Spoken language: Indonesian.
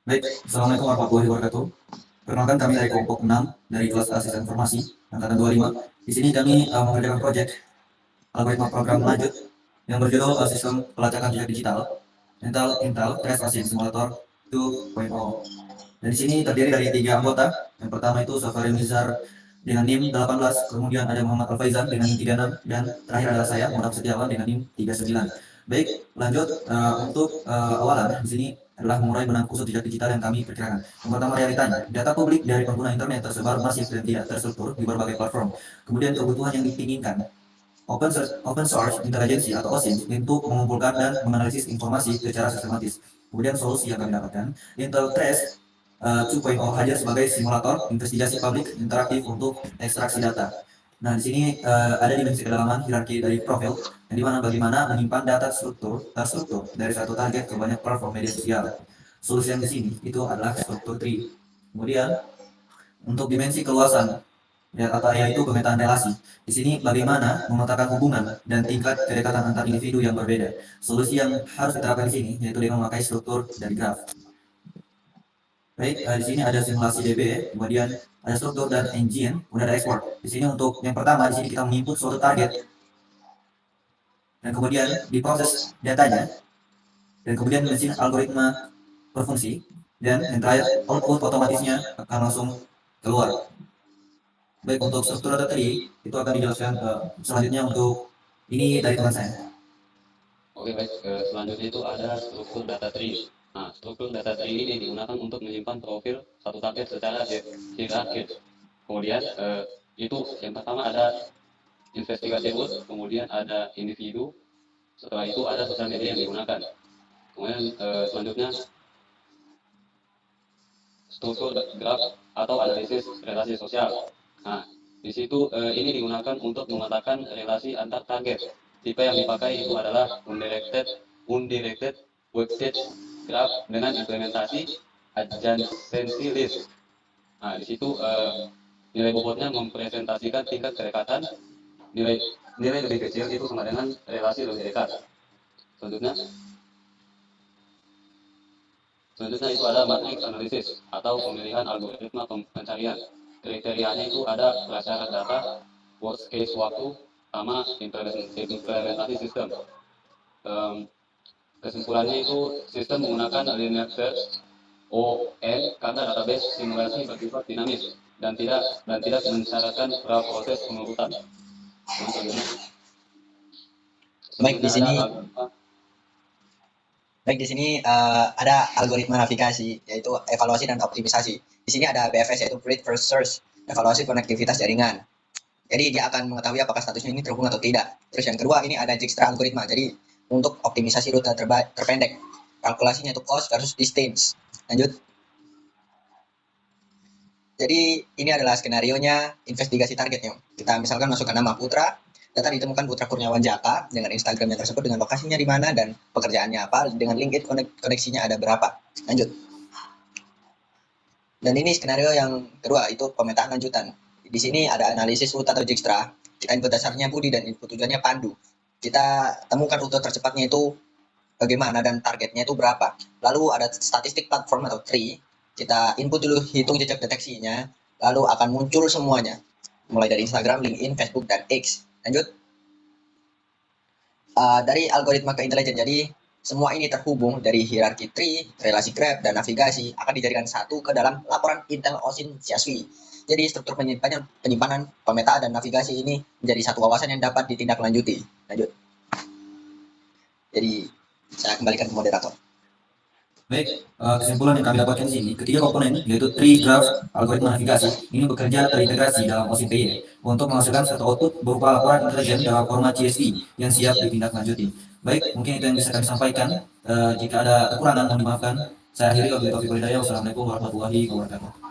Baik, Assalamualaikum warahmatullahi wabarakatuh. Perkenalkan kami dari kelompok 6 dari kelas A Sistem Informasi angkatan 25. Di sini kami mengerjakan proyek algoritma program lanjut yang berjudul Sistem Pelacakan Jejak Digital Intel Trace Machine Simulator 2.0. Dan di sini terdiri dari 3 anggota. Yang pertama itu Safari Nizar dengan NIM 18, kemudian ada Muhammad Alfaizan dengan NIM 36, dan terakhir adalah saya, Muhammad Setiawan dengan NIM 39. Baik, lanjut untuk awalan di sini adalah memulai benang kusut jejak digital yang kami perkirakan. Yang pertama realitanya, data publik dari pengguna internet tersebar masif dan tidak terstruktur di berbagai platform. Kemudian kebutuhan yang diinginkan, Open Source Intelligence atau OSINT untuk mengumpulkan dan menganalisis informasi secara sistematis. Kemudian solusi yang kami dapatkan, Intel Trace 2.0 hadir sebagai simulator investigasi publik interaktif untuk ekstraksi data. Nah, di sini ada dimensi kedalaman hierarki dari profil, yang dimana bagaimana menyimpan data terstruktur dari satu target ke banyak platform media sosial. Solusi yang di sini itu adalah struktur tree. Kemudian untuk dimensi keluasan, ya, atau yaitu pemetaan relasi. Di sini bagaimana memetakan hubungan dan tingkat kedekatan antar individu yang berbeda. Solusi yang harus diterapkan di sini yaitu dengan memakai struktur dari graf. Baik, di sini ada simulasi DB, kemudian ada struktur dan engine, kemudian ada export. Di sini untuk yang pertama, di sini kita menginput suatu target, dan kemudian diproses datanya, dan kemudian mesin algoritma berfungsi, dan yang terakhir output otomatisnya akan langsung keluar. Baik, untuk struktur data tadi itu akan dijelaskan selanjutnya untuk ini dari teman saya. Oke, baik. Selanjutnya itu ada struktur data tree. Nah, struktur data tree ini digunakan untuk menyimpan profil satu target secara hierarkis. Kemudian itu yang pertama ada investigasi root, kemudian ada individu, setelah itu ada sosial media yang digunakan. Kemudian selanjutnya struktur graph atau analisis relasi sosial. Nah, di situ ini digunakan untuk memetakan relasi antar target. Tipe yang dipakai itu adalah undirected weighted graph dengan implementasi adjacency list. Nah, di situ nilai bobotnya mempresentasikan tingkat kedekatan. Nilai lebih kecil itu sama dengan relasi lebih dekat. Selanjutnya itu ada matrix analysis atau pemilihan algoritma pencarian. Kriterianya itu ada prasyarat data, worst case waktu, sama implementasi sistem. Kesimpulannya itu sistem menggunakan linear search ON karena database simulasi bersifat dinamis dan tidak mensyaratkan proses pengurutan. Baik, di sini ada algoritma navigasi, yaitu evaluasi dan optimisasi. Di sini ada BFS, yaitu Breadth First Search, evaluasi konektivitas jaringan. Jadi dia akan mengetahui apakah statusnya ini terhubung atau tidak. Terus yang kedua, ini ada Dijkstra algoritma. Jadi untuk optimisasi rute terpendek, kalkulasinya itu cost versus distance. Lanjut. Jadi ini adalah skenarionya investigasi targetnya. Kita misalkan masukkan nama Putra, data ditemukan Putra Kurniawan Jaka dengan Instagramnya tersebut, dengan lokasinya di mana dan pekerjaannya apa, dengan LinkedIn koneksinya ada berapa. Lanjut. Dan ini skenario yang kedua, itu pemetaan lanjutan. Di sini ada analisis rute atau Dijkstra. Kita input dasarnya Budi dan input tujuannya Pandu. Kita temukan rute tercepatnya itu bagaimana dan targetnya itu berapa. Lalu ada statistik platform atau tree. Kita input dulu, hitung jejak deteksinya, lalu akan muncul semuanya, mulai dari Instagram, LinkedIn, Facebook, dan X. Lanjut. Dari algoritma ke intelijen, jadi semua ini terhubung dari hierarki tree, relasi graph, dan navigasi akan dijadikan satu ke dalam laporan Intel OSINT CSV. Jadi struktur penyimpanan, pemetaan, dan navigasi ini menjadi satu wawasan yang dapat ditindaklanjuti. Lanjut. Jadi saya kembalikan ke moderator. Baik, kesimpulan yang kami dapatkan di sini, ketiga komponen yaitu tree, graph, algoritma navigasi ini bekerja terintegrasi dalam OSINT PY untuk menghasilkan satu output berupa laporan intelijen dalam format CSV yang siap ditindaklanjuti. Baik, mungkin itu yang bisa kami sampaikan. Jika ada kekurangan mohon dimaafkan. Saya akhiri wabillahi taufiq wal hidayah. Wassalamualaikum warahmatullahi wabarakatuh.